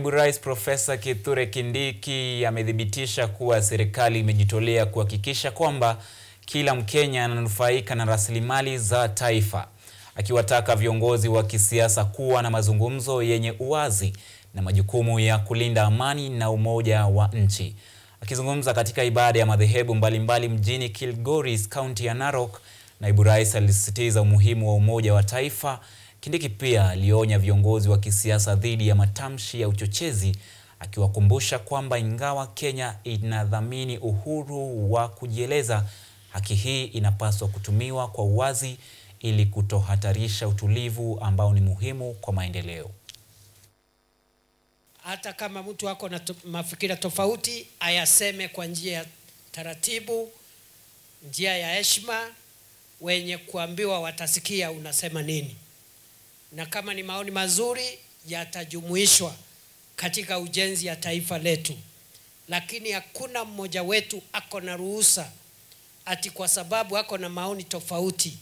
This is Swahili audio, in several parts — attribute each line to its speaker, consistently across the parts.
Speaker 1: Naibu Rais Profesa Kithure Kindiki amedhibitisha kuwa serikali imejitolea kuhakikisha kwamba kila Mkenya ananufaika na rasilimali za taifa, akiwataka viongozi wa kisiasa kuwa na mazungumzo yenye uwazi na majukumu ya kulinda amani na umoja wa nchi. Akizungumza katika ibada ya madhehebu mbalimbali mjini Kilgoris, kaunti ya Narok, Naibu Rais alisisitiza umuhimu wa umoja wa taifa. Kindiki pia alionya viongozi wa kisiasa dhidi ya matamshi ya uchochezi, akiwakumbusha kwamba ingawa Kenya inadhamini uhuru wa kujieleza, haki hii inapaswa kutumiwa kwa uwazi ili kutohatarisha utulivu ambao ni muhimu kwa maendeleo.
Speaker 2: Hata kama mtu wako na mafikira tofauti, ayaseme kwa njia ya taratibu, njia ya heshima, wenye kuambiwa watasikia unasema nini. Na kama ni maoni mazuri, yatajumuishwa katika ujenzi ya taifa letu. Lakini hakuna mmoja wetu ako na ruhusa ati kwa sababu ako na maoni tofauti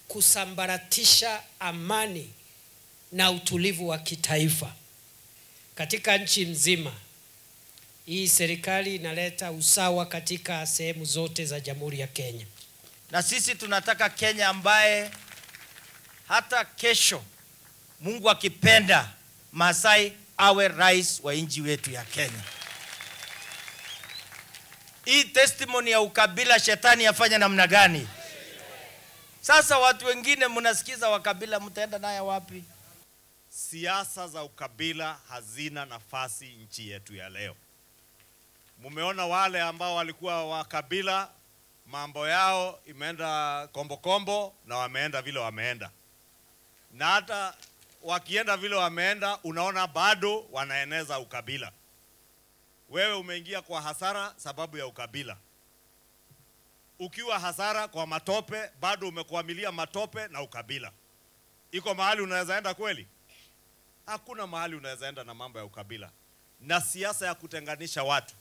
Speaker 2: kusambaratisha amani na utulivu wa kitaifa. Katika nchi nzima, hii serikali inaleta usawa katika sehemu zote za Jamhuri ya Kenya.
Speaker 3: Na sisi tunataka Kenya ambaye hata kesho Mungu akipenda Masai awe rais wa nchi wetu ya Kenya. Hii testimony ya ukabila shetani yafanya namna gani? Sasa watu wengine mnasikiza wakabila, mtaenda naye wapi?
Speaker 4: Siasa za ukabila hazina nafasi nchi yetu ya leo. Mumeona wale ambao walikuwa wakabila, mambo yao imeenda kombo na wameenda vile wameenda. Na hata wakienda vile wameenda, unaona bado wanaeneza ukabila. Wewe umeingia kwa hasara sababu ya ukabila. Ukiwa hasara kwa matope, bado umekwamilia matope na ukabila. Iko mahali unaweza enda kweli? Hakuna mahali unaweza enda na mambo ya ukabila. Na siasa ya kutenganisha watu